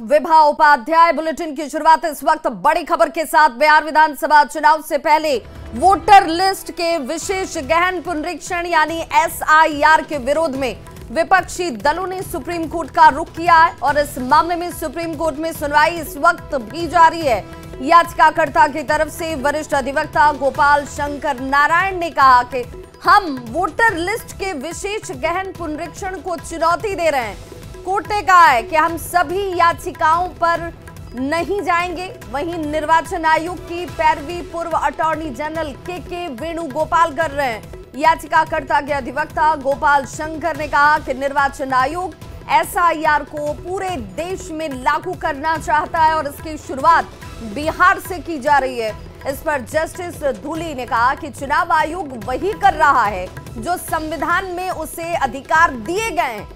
Vibha Upadhyay bulletin की शुरुआत इस वक्त बड़ी खबर के साथ। बिहार विधानसभा चुनाव से पहले वोटर लिस्ट के विशेष गहन पुनरीक्षण यानी SIR के विरोध में विपक्षी दलों ने सुप्रीम कोर्ट का रुख किया है और इस मामले में सुप्रीम कोर्ट में सुनवाई इस वक्त भी जारी है। याचिकाकर्ता की तरफ से वरिष्ठ अधिवक्ता गोपाल शंकर नारायण ने कहा कि हम वोटर लिस्ट के विशेष गहन पुनरीक्षण को चुनौती दे रहे हैं। कोर्ट ने कहा है कि हम सभी याचिकाओं पर नहीं जाएंगे। वहीं निर्वाचन आयोग की पैरवी पूर्व अटॉर्नी जनरल के वेणुगोपाल कर रहे हैं। याचिकाकर्ता के अधिवक्ता गोपाल शंकर ने कहा कि निर्वाचन आयोग SIR को पूरे देश में लागू करना चाहता है और इसकी शुरुआत बिहार से की जा रही है। इस पर जस्टिस धूली ने कहा कि चुनाव आयोग वही कर रहा है जो संविधान में उसे अधिकार दिए गए हैं,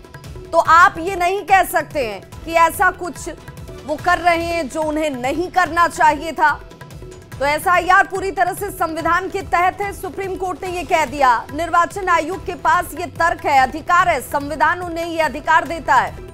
तो आप ये नहीं कह सकते हैं कि ऐसा कुछ वो कर रहे हैं जो उन्हें नहीं करना चाहिए था। तो SIR पूरी तरह से संविधान के तहत है। सुप्रीम कोर्ट ने ये कह दिया। निर्वाचन आयोग के पास ये तर्क है, अधिकार है, संविधान उन्हें ये अधिकार देता है।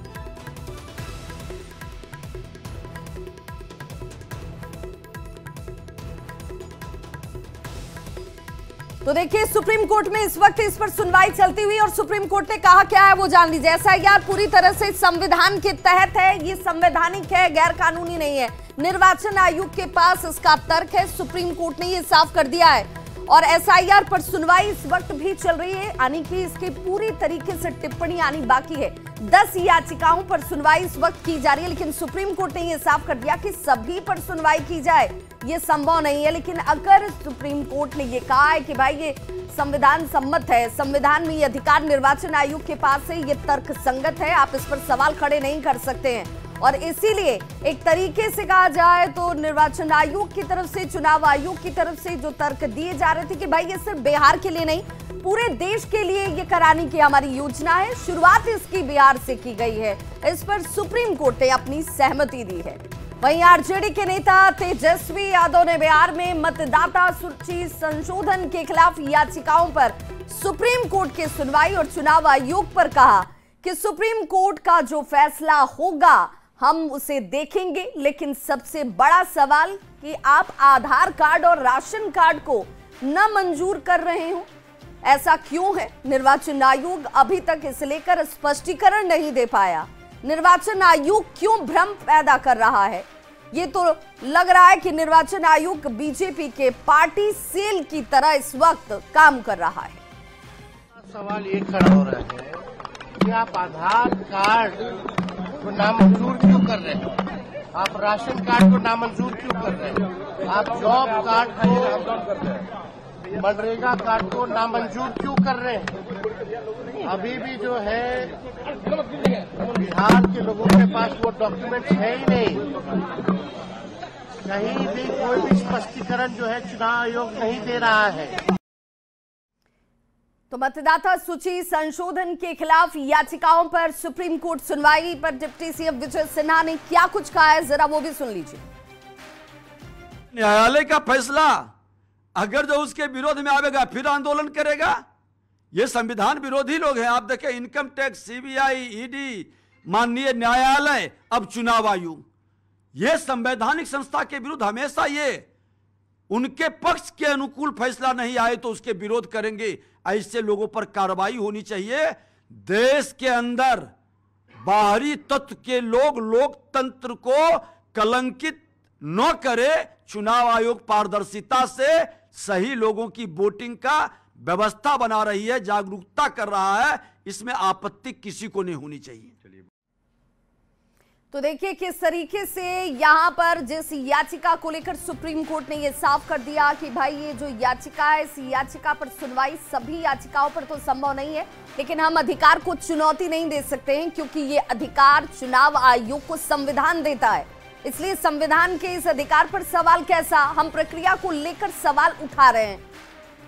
तो देखिए सुप्रीम कोर्ट में इस वक्त इस पर सुनवाई चलती हुई और सुप्रीम कोर्ट ने कहा क्या है वो जान लीजिए। SIR पूरी तरह से संविधान के तहत है, ये संवैधानिक है, गैर कानूनी नहीं है। निर्वाचन आयोग के पास इसका तर्क है, सुप्रीम कोर्ट ने ये साफ कर दिया है और SIR पर सुनवाई इस वक्त भी चल रही है, यानी कि इसकी पूरी तरीके से टिप्पणी आनी बाकी है। 10 याचिकाओं पर सुनवाई इस वक्त की जा रही है, लेकिन सुप्रीम कोर्ट ने यह साफ कर दिया कि सभी पर सुनवाई की जाए ये संभव नहीं है। लेकिन अगर सुप्रीम कोर्ट ने यह कहा है कि भाई ये संविधान सम्मत है, संविधान में ये अधिकार निर्वाचन आयोग के पास है, ये तर्क संगत है, आप इस पर सवाल खड़े नहीं कर सकते हैं। और इसीलिए एक तरीके से कहा जाए तो निर्वाचन आयोग की तरफ से, चुनाव आयोग की तरफ से जो तर्क दिए जा रहे थे कि भाई ये सिर्फ बिहार के लिए नहीं, पूरे देश के लिए ये कराने की हमारी योजना है, शुरुआत इसकी बिहार से की गई है, इस पर सुप्रीम कोर्ट ने अपनी सहमति दी है। वहीं RJD के नेता तेजस्वी यादव ने बिहार में मतदाता सूची संशोधन के खिलाफ याचिकाओं पर सुप्रीम कोर्ट की सुनवाई और चुनाव आयोग पर कहा कि सुप्रीम कोर्ट का जो फैसला होगा हम उसे देखेंगे, लेकिन सबसे बड़ा सवाल कि आप आधार कार्ड और राशन कार्ड को न मंजूर कर रहे हो, ऐसा क्यों है? निर्वाचन आयोग अभी तक इसे लेकर स्पष्टीकरण नहीं दे पाया। निर्वाचन आयोग क्यों भ्रम पैदा कर रहा है? ये तो लग रहा है कि निर्वाचन आयोग बीजेपी के पार्टी सेल की तरह इस वक्त काम कर रहा है। सवाल ये खड़ा हो रहा है कि आप आधार कार्ड को नामंजूर क्यों कर रहे हो, आप राशन कार्ड को नामंजूर क्यों कर रहे हो, आप जॉब कार्ड को, मनरेगा कार्ड को नामंजूर क्यों कर रहे हैं? अभी भी जो है बिहार के लोगों के पास वो डॉक्यूमेंट्स है ही नहीं। कहीं भी कोई भी स्पष्टीकरण जो है चुनाव आयोग नहीं दे रहा है। तो मतदाता सूची संशोधन के खिलाफ याचिकाओं पर सुप्रीम कोर्ट सुनवाई पर डिप्टी CM विजय सिन्हा ने क्या कुछ कहा है, जरा वो भी सुन लीजिए। न्यायालय का फैसला अगर जो उसके विरोध में आवेगा फिर आंदोलन करेगा। ये संविधान विरोधी लोग हैं। आप देखें इनकम टैक्स, CBI, ED, माननीय न्यायालय, अब चुनाव आयोग, ये संवैधानिक संस्था के विरुद्ध हमेशा ये उनके पक्ष के अनुकूल फैसला नहीं आए तो उसके विरोध करेंगे। ऐसे लोगों पर कार्रवाई होनी चाहिए। देश के अंदर बाहरी तत्व के लोग लोकतंत्र को कलंकित न करे। चुनाव आयोग पारदर्शिता से सही लोगों की वोटिंग का व्यवस्था बना रही है, जागरूकता कर रहा है, इसमें आपत्ति किसी को नहीं होनी चाहिए। तो देखिए किस तरीके से यहां पर जिस याचिका को लेकर सुप्रीम कोर्ट ने यह साफ कर दिया कि भाई ये जो याचिका है, इस याचिका पर सुनवाई सभी याचिकाओं पर तो संभव नहीं है, लेकिन हम अधिकार को चुनौती नहीं दे सकते हैं क्योंकि ये अधिकार चुनाव आयोग को संविधान देता है। इसलिए संविधान के इस अधिकार पर सवाल कैसा? हम प्रक्रिया को लेकर सवाल उठा रहे हैं।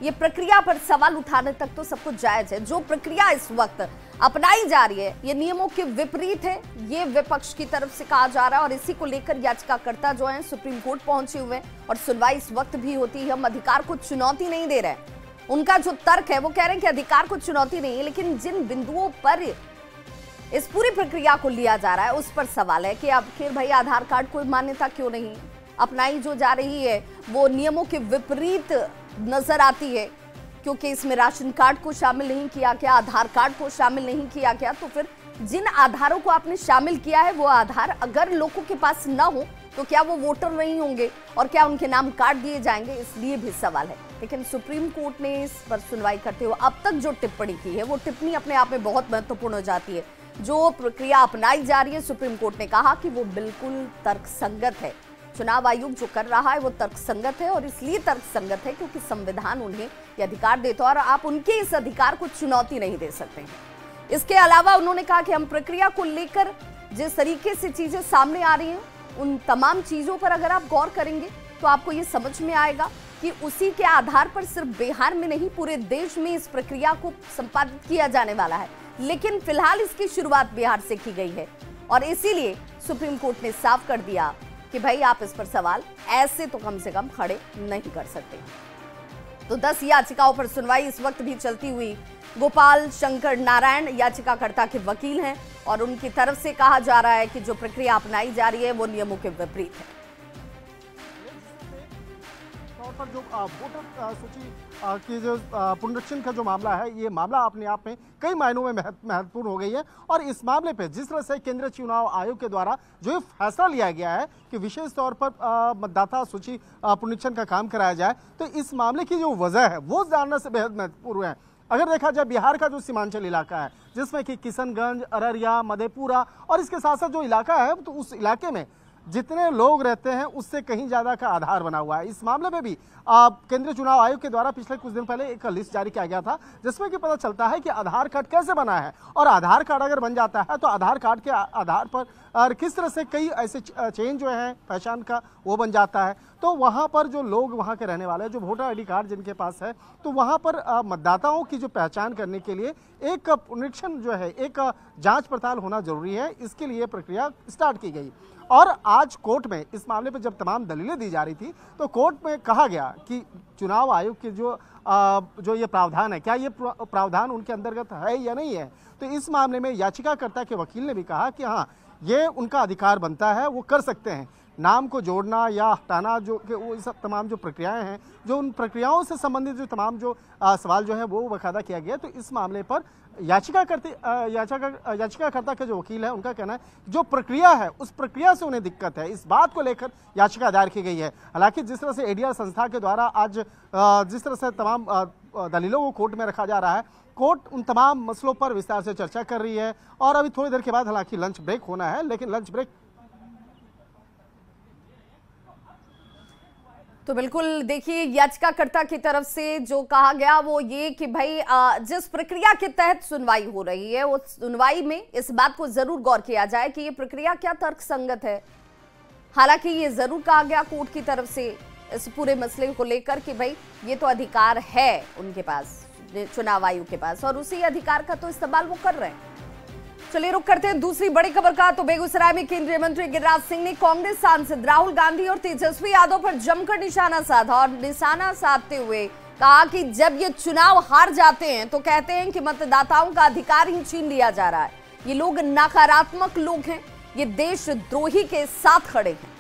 ये प्रक्रिया पर सवाल उठाने तक तो सब कुछ जायज है। जो प्रक्रिया इस वक्त अपनाई जा रही है ये नियमों के विपरीत है, ये विपक्ष की तरफ से कहा जा रहा है और इसी को लेकर याचिकाकर्ता जो हैं सुप्रीम कोर्ट पहुंचे हुए हैं और सुनवाई इस वक्त भी होती है। हम अधिकार को चुनौती नहीं दे रहे हैं। उनका जो तर्क है वो कह रहे हैं कि अधिकार को चुनौती नहीं है, लेकिन जिन बिंदुओं पर इस पूरी प्रक्रिया को लिया जा रहा है, उस पर सवाल है कि आखिर भाई आधार कार्ड को मान्यता क्यों नहीं अपनाई जो जा रही है, वो नियमों के विपरीत नजर आती है, क्योंकि इसमें राशन कार्ड को शामिल नहीं किया गया, आधार कार्ड को शामिल नहीं किया गया। तो फिर जिन आधारों को आपने शामिल किया है वो आधार अगर लोगों के पास ना हो तो क्या वो वोटर नहीं होंगे और क्या उनके नाम काट दिए जाएंगे, इसलिए भी सवाल है। लेकिन सुप्रीम कोर्ट ने इस पर सुनवाई करते हुए अब तक जो टिप्पणी की है वो टिप्पणी अपने आप में बहुत महत्वपूर्ण हो जाती है। जो प्रक्रिया अपनाई जा रही है, सुप्रीम कोर्ट ने कहा कि वो बिल्कुल तर्कसंगत है। चुनाव आयोग जो कर रहा है वो तर्कसंगत है, और इसलिए तर्कसंगत है क्योंकि संविधान उन्हें ये अधिकार देता है और आप उनके इस अधिकार को चुनौती नहीं दे सकते हैं। इसके अलावा उन्होंने कहा कि हम प्रक्रिया को लेकर जिस तरीके से चीजें सामने आ रही हैं उन तमाम चीजों पर अगर आप गौर करेंगे तो आपको ये समझ में आएगा कि उसी के आधार पर सिर्फ बिहार में नहीं पूरे देश में इस प्रक्रिया को संपादित किया जाने वाला है। लेकिन फिलहाल इसकी शुरुआत बिहार से की गई है और इसीलिए सुप्रीम कोर्ट ने साफ कर दिया कि भाई आप इस पर सवाल ऐसे तो कम से कम खड़े नहीं कर सकते। तो 10 याचिकाओं पर सुनवाई इस वक्त भी चलती हुई। गोपाल शंकर नारायण याचिकाकर्ता के वकील हैं और उनकी तरफ से कहा जा रहा है कि जो प्रक्रिया अपनाई जा रही है वो नियमों के विपरीत है। तौर पर जो वोटर सूची की जो पुनरीक्षण का जो मामला है, ये मामला अपने आप में कई मायनों में महत्वपूर्ण हो गई है। और इस मामले पे जिस तरह से केंद्रीय चुनाव आयोग के द्वारा जो ये फैसला लिया गया है कि विशेष तौर पर मतदाता सूची पुनरीक्षण का काम कराया जाए, तो इस मामले की जो वजह है वो जानना से बेहद महत्वपूर्ण है। अगर देखा जाए बिहार का जो सीमांचल इलाका है जिसमें कि किशनगंज, अररिया, मधेपुरा और इसके साथ साथ जो इलाका है तो उस इलाके में जितने लोग रहते हैं उससे कहीं ज्यादा का आधार बना हुआ है। इस मामले में भी केंद्रीय चुनाव आयोग के द्वारा पिछले कुछ दिन पहले एक लिस्ट जारी किया गया था जिसमें कि पता चलता है कि आधार कार्ड कैसे बना है, और आधार कार्ड अगर बन जाता है तो आधार कार्ड के आधार पर और किस तरह से कई ऐसे चेंज जो है पहचान का वो बन जाता है। तो वहाँ पर जो लोग वहाँ के रहने वाले हैं, जो वोटर आईडी कार्ड जिनके पास है, तो वहाँ पर मतदाताओं की जो पहचान करने के लिए एक पुनरीक्षण जो है, एक जांच पड़ताल होना जरूरी है। इसके लिए प्रक्रिया स्टार्ट की गई और आज कोर्ट में इस मामले पर जब तमाम दलीलें दी जा रही थी तो कोर्ट में कहा गया कि चुनाव आयोग के जो ये प्रावधान है, क्या ये प्रावधान उनके अंतर्गत है या नहीं है। तो इस मामले में याचिकाकर्ता के वकील ने भी कहा कि हाँ, ये उनका अधिकार बनता है, वो कर सकते हैं। नाम को जोड़ना या हटाना जो कि वो सब तमाम जो प्रक्रियाएं हैं, जो उन प्रक्रियाओं से संबंधित जो तमाम जो सवाल जो है वो बकायदा किया गया। तो इस मामले पर याचिकाकर्ता के जो वकील है उनका कहना है जो प्रक्रिया है उस प्रक्रिया से उन्हें दिक्कत है, इस बात को लेकर याचिका दायर की गई है। हालांकि जिस तरह से एडीआर संस्था के द्वारा आज जिस तरह से तमाम दलीलों को कोर्ट में रखा जा रहा है, कोर्ट उन तमाम मसलों पर विस्तार से चर्चा कर रही है और अभी थोड़ी देर के बाद हालांकि लंच ब्रेक होना है, लेकिन लंच ब्रेक तो बिल्कुल देखिए याचिकाकर्ता की तरफ से जो कहा गया वो ये कि भाई जिस प्रक्रिया के तहत सुनवाई हो रही है उस सुनवाई में इस बात को जरूर गौर किया जाए कि ये प्रक्रिया क्या तर्कसंगत है। हालांकि ये जरूर कहा गया कोर्ट की तरफ से इस पूरे मसले को लेकर कि भाई ये तो अधिकार है उनके पास, चुनाव आयोग के पास, और उसी अधिकार का तो इस्तेमाल वो कर रहे हैं। चलिए रुक करते हैं दूसरी बड़ी खबर का। तो बेगूसराय में केंद्रीय मंत्री गिरिराज सिंह ने कांग्रेस सांसद राहुल गांधी और तेजस्वी यादव पर जमकर निशाना साधा और निशाना साधते हुए कहा कि जब ये चुनाव हार जाते हैं तो कहते हैं कि मतदाताओं का अधिकार ही छीन लिया जा रहा है। ये लोग नकारात्मक लोग हैं, ये देशद्रोही के साथ खड़े हैं।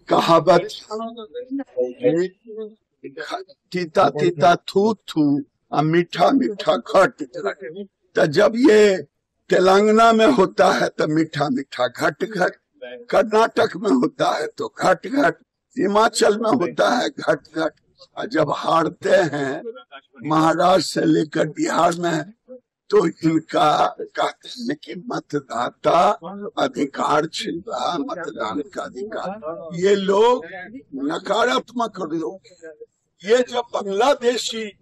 कहावत तीता तीता थू थू और मीठा मीठा खट, तो जब ये तेलंगाना में होता है तो मीठा मीठा घट घट, कर्नाटक में होता है तो घट घट, हिमाचल में होता है घट घट, और जब हारते हैं महाराष्ट्र से लेकर बिहार में तो इनका कहते हैं कि मतदाता अधिकार छीन रहा, मतदान का अधिकार। ये लोग नकारात्मक लोग, ये जब बांग्लादेशी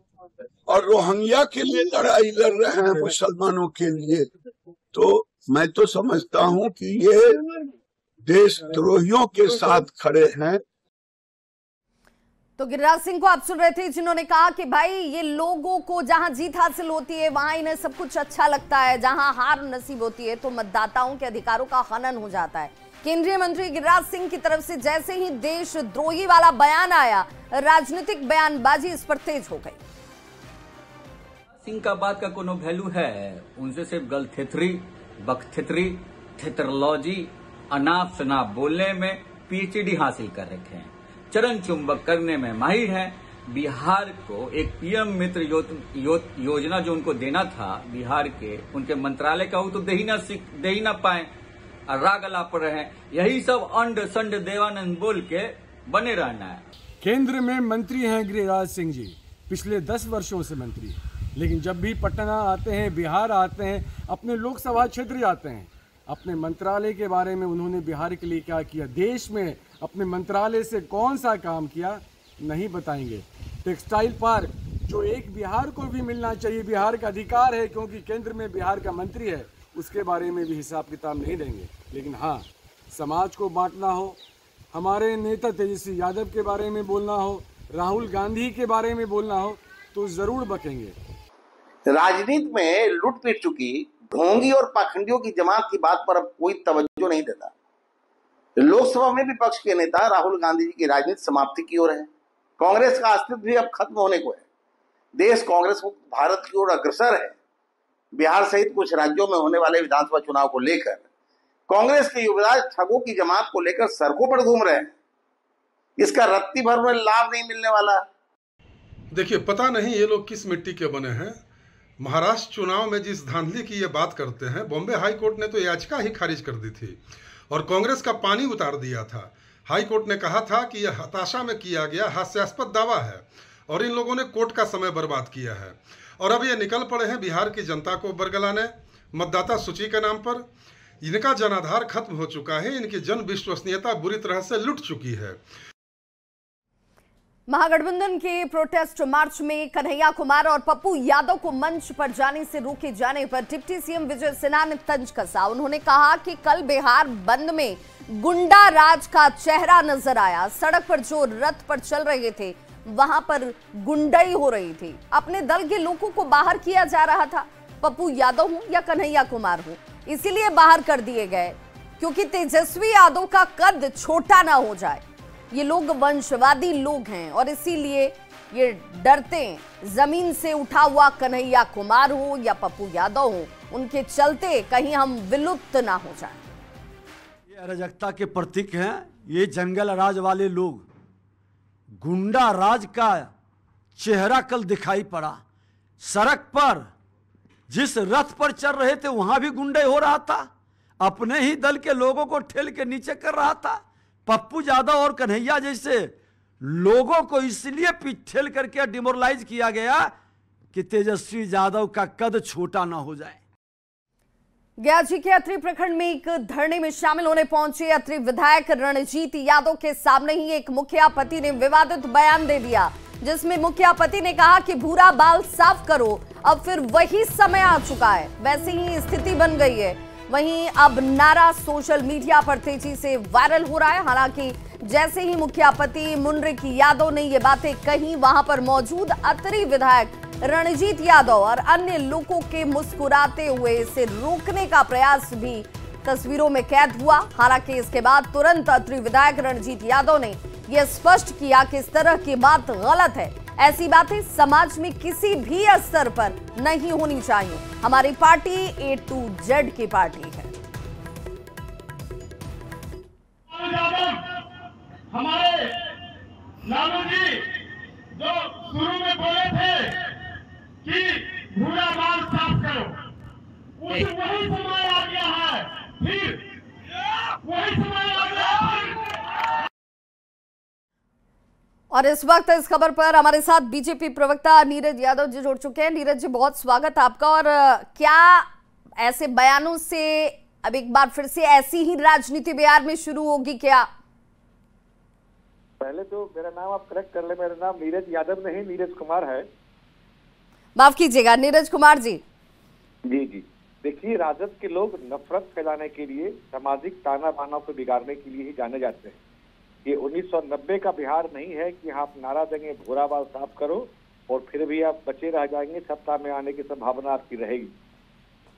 और रोहिंग्या के लिए लड़ाई लड़ रहे हैं मुसलमानों के लिए, तो मैं तो समझता हूं कि ये देशद्रोहियों के साथ खड़े हैं। तो गिरिराज सिंह को आप सुन रहे थे जिन्होंने कहा कि भाई ये लोगों को जहां जीत हासिल होती है वहां इन्हें सब कुछ अच्छा लगता है, जहां हार नसीब होती है तो मतदाताओं के अधिकारों का हनन हो जाता है। केंद्रीय मंत्री गिरिराज सिंह की तरफ से जैसे ही देशद्रोही वाला बयान आया, राजनीतिक बयानबाजी इस पर तेज हो गई। सिंह का बात का कोनो वैल्यू है? उनसे सिर्फ गलथेथरी, बकथेथरी, थेटरोलॉजी, अनाप शनाप बोलने में पीएचडी हासिल कर रखे हैं, चरण चुंबक करने में माहिर हैं। बिहार को एक पीएम मित्र योजना जो उनको देना था बिहार के, उनके मंत्रालय का, वो तो दे ही ना पाए, राग अलाप पर रहे। यही सब अंड संड देवानंद बोल के बने रहना है। केंद्र में मंत्री हैं गिरिराज सिंह जी, पिछले 10 वर्षों से मंत्री हैं, लेकिन जब भी पटना आते हैं, बिहार आते हैं, अपने लोकसभा क्षेत्र जाते हैं, अपने मंत्रालय के बारे में उन्होंने बिहार के लिए क्या किया, देश में अपने मंत्रालय से कौन सा काम किया, नहीं बताएंगे। टेक्सटाइल पार्क जो एक बिहार को भी मिलना चाहिए, बिहार का अधिकार है क्योंकि केंद्र में बिहार का मंत्री है, उसके बारे में भी हिसाब किताब नहीं देंगे। लेकिन हाँ, समाज को बांटना हो, हमारे नेता तेजस्वी यादव के बारे में बोलना हो, राहुल गांधी के बारे में बोलना हो, तो जरूर बकेंगे। राजनीति में लूट पीट चुकी ढोंगी और पाखंडियों की जमात की बात पर अब कोई तवज्जो नहीं देता। लोकसभा में विपक्ष के नेता राहुल गांधी जी की राजनीति समाप्ति की ओर है। कांग्रेस का अस्तित्व भी अब खत्म होने को है। देश कांग्रेस मुक्त भारत की ओर अग्रसर है। बिहार सहित कुछ राज्यों में होने वाले विधानसभा चुनाव को लेकर कांग्रेस के युवराज ठगों की जमात को लेकर सड़कों पर घूम रहे हैं। इसका रत्ती भर में लाभ नहीं मिलने वाला। देखिए, पता नहीं ये लोग किस मिट्टी के बने हैं। महाराष्ट्र चुनाव में जिस धांधली की ये बात करते हैं, बॉम्बे हाई कोर्ट ने तो याचिका ही खारिज कर दी थी और कांग्रेस का पानी उतार दिया था। हाई कोर्ट ने कहा था कि यह हताशा में किया गया हास्यास्पद दावा है और इन लोगों ने कोर्ट का समय बर्बाद किया है। और अब ये निकल पड़े हैं बिहार की जनता को बरगलाने मतदाता सूची के नाम पर। इनका जनाधार खत्म हो चुका है, इनकी जन विश्वसनीयता बुरी तरह से लुट चुकी है। महागठबंधन के प्रोटेस्ट मार्च में कन्हैया कुमार और पप्पू यादव को मंच पर जाने से रोके जाने पर डिप्टी सीएम विजय सिन्हा ने तंज कसा। उन्होंने कहा कि कल बिहार बंद में गुंडा राज का चेहरा नजर आया। सड़क पर जो रथ पर चल रहे थे वहां पर गुंडाई हो रही थी। अपने दल के लोगों को बाहर किया जा रहा था। पप्पू यादव हो या कन्हैया कुमार हो, इसीलिए बाहर कर दिए गए क्योंकि तेजस्वी यादव का कद छोटा ना हो जाए। ये लोग वंशवादी लोग हैं और इसीलिए ये डरते हैं। जमीन से उठा हुआ कन्हैया कुमार हो या पप्पू यादव हो, उनके चलते कहीं हम विलुप्त ना हो जाएं। ये अराजकता के प्रतीक हैं। ये जंगल राज वाले लोग, गुंडा राज का चेहरा कल दिखाई पड़ा। सड़क पर जिस रथ पर चल रहे थे वहां भी गुंडे हो रहा था। अपने ही दल के लोगों को ठेल के नीचे कर रहा था। पप्पू यादव और कन्हैया जैसे लोगों को इसलिए ठेल करके डिमोरलाइज किया गया कि तेजस्वी यादव का कद छोटा ना हो जाए। गया जी के अत्रि प्रखंड में एक धरने में शामिल होने पहुंचे अत्रि विधायक रणजीत यादव के सामने ही एक मुखिया पति ने विवादित बयान दे दिया, जिसमें मुखिया पति ने कहा कि भूरा बाल साफ करो। अब फिर वही समय आ चुका है, वैसी ही स्थिति बन गई है। वहीं अब नारा सोशल मीडिया पर तेजी से वायरल हो रहा है। हालांकि जैसे ही मुखिया पति मुनरिक यादव ने ये बातें कही, वहां पर मौजूद अत्रि विधायक रणजीत यादव और अन्य लोगों के मुस्कुराते हुए इसे रोकने का प्रयास भी तस्वीरों में कैद हुआ। हालांकि इसके बाद तुरंत अत्रि विधायक रणजीत यादव ने यह स्पष्ट किया कि इस तरह की बात गलत है। ऐसी बातें समाज में किसी भी स्तर पर नहीं होनी चाहिए। हमारी पार्टी A to Z की पार्टी है। हमारे लालू जी जो शुरू में बोले थे कि भूरा बाल साफ करो, वही समय आ गया है। फिर वही समय आ गया है। और इस वक्त इस खबर पर हमारे साथ बीजेपी प्रवक्ता नीरज यादव जी जुड़ चुके हैं। नीरज जी, बहुत स्वागत आपका। और क्या ऐसे बयानों से अब एक बार फिर से ऐसी ही राजनीति बिहार में शुरू होगी क्या? पहले तो मेरा नाम आप करेक्ट कर ले, मेरा नाम नीरज यादव नहीं, नीरज कुमार है। माफ कीजिएगा, नीरज कुमार जी। जी जी, देखिए, राजद के लोग नफरत फैलाने के लिए, सामाजिक ताना बाना को बिगाड़ने के लिए ही जाने जाते हैं। ये 1990 का बिहार नहीं है कि आप नारा देंगे भूरा बाल साफ करो और फिर भी आप बचे रह जाएंगे, सत्ता में आने की संभावना आपकी रहेगी।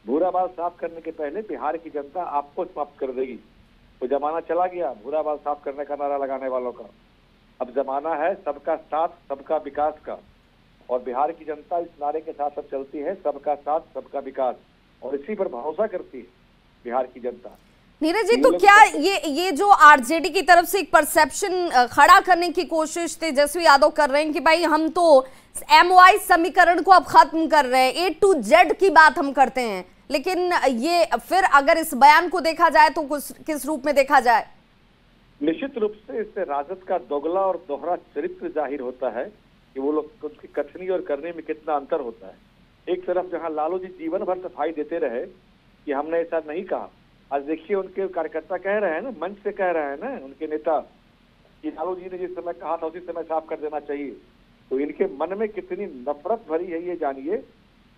भूरा बाल साफ करने के पहले बिहार की जनता आपको समाप्त कर देगी। वो जमाना चला गया भूरा बाल साफ करने का नारा लगाने वालों का। अब जमाना है सबका साथ, सबका विकास का। और बिहार की जनता इस नारे के साथ सब चलती है, सबका साथ सबका विकास, और इसी पर भरोसा करती है बिहार की जनता। नीरज जी, तो क्या ये जो आरजेडी की तरफ से एक परसेप्शन खड़ा करने की कोशिश तेजस्वी यादव कर रहे हैं कि भाई हम तो MOI समीकरण को अब खत्म कर रहे हैं, A to Z की बात हम करते हैं, लेकिन ये फिर अगर इस बयान को देखा जाए तो किस रूप में देखा जाए? निश्चित रूप से इससे राजद का दोगला और दोहरा चरित्र जाहिर होता है कि वो लोग उसकी कथनी और करने में कितना अंतर होता है। एक तरफ जहां लालू जी जीवन भर सफाई देते रहे कि हमने ऐसा नहीं कहा, आज देखिए उनके कार्यकर्ता कह रहे हैं ना, मंच से कह रहे हैं ना उनके नेता कि लालू जी ने जिस समय कहा था उसी समय साफ कर देना चाहिए। तो इनके मन में कितनी नफरत भरी है ये जानिए।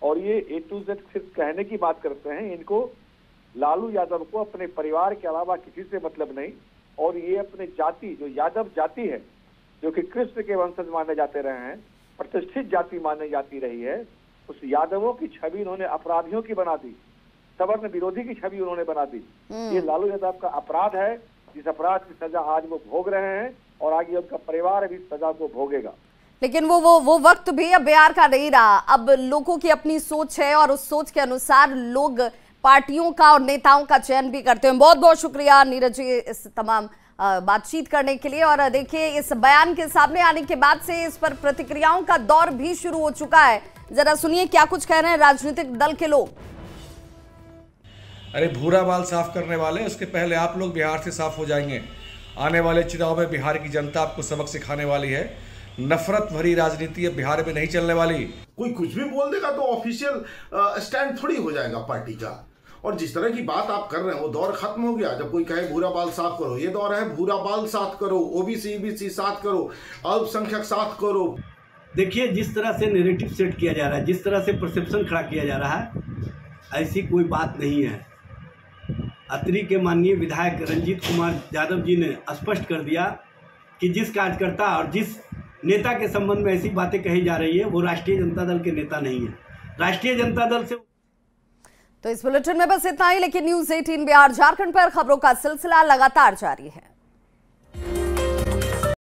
और ये A to Z सिर्फ कहने की बात करते हैं, इनको लालू यादव को अपने परिवार के अलावा किसी से मतलब नहीं, और ये अपने जाति जो यादव जाति है, जो कि कृष्ण के वंशज माने जाते रहे हैं, प्रतिष्ठित जाति मानी जाती रही है, उस यादवों की छवि इन्होंने अपराधियों की बना दी, सवर्ण विरोधी की छवि उन्होंने बना दी। ये लालू यादव का अपराध है, जिस अपराध की सजा आज वो भोग रहे हैं और आगे उनका परिवार भी सजा को भोगेगा। लेकिन वो वक्त भी अब बिहार का नहीं रहा। अब लोगों की अपनी सोच है और उस सोच के अनुसार लोग पार्टियों का और नेताओं का चयन भी करते हैं। बहुत बहुत शुक्रिया नीरज जी इस तमाम बातचीत करने के लिए। और देखिए, इस बयान के सामने आने के बाद से इस पर प्रतिक्रियाओं का दौर भी शुरू हो चुका है। जरा सुनिए क्या कुछ कह रहे हैं राजनीतिक दल के लोग। अरे भूरा बाल साफ करने वाले, उसके पहले आप लोग बिहार से साफ हो जाएंगे। आने वाले चुनाव में बिहार की जनता आपको सबक सिखाने वाली है। नफरत भरी राजनीति अब बिहार में नहीं चलने वाली। कोई कुछ भी बोल देगा तो ऑफिशियल स्टैंड थोड़ी हो जाएगा पार्टी का। और जिस तरह की बात आप कर रहे हैं वो दौर खत्म हो गया। जब कोई कहे भूरा बाल साफ करो, ये दौर है भूरा बाल साफ करो, ओबीसी ईबीसी साफ करो, अल्पसंख्यक साफ करो। देखिए, जिस तरह से नैरेटिव सेट किया जा रहा है, जिस तरह से परसेप्शन खड़ा किया जा रहा है, ऐसी कोई बात नहीं है। अतरी के माननीय विधायक रंजीत कुमार यादव जी ने स्पष्ट कर दिया कि जिस कार्यकर्ता और जिस नेता के संबंध में ऐसी बातें कही जा रही है वो राष्ट्रीय जनता दल के नेता नहीं है। राष्ट्रीय जनता दल से तो इस बुलेटिन में बस इतना ही, लेकिन न्यूज़ 18 बिहार झारखंड पर खबरों का सिलसिला लगातार जारी है।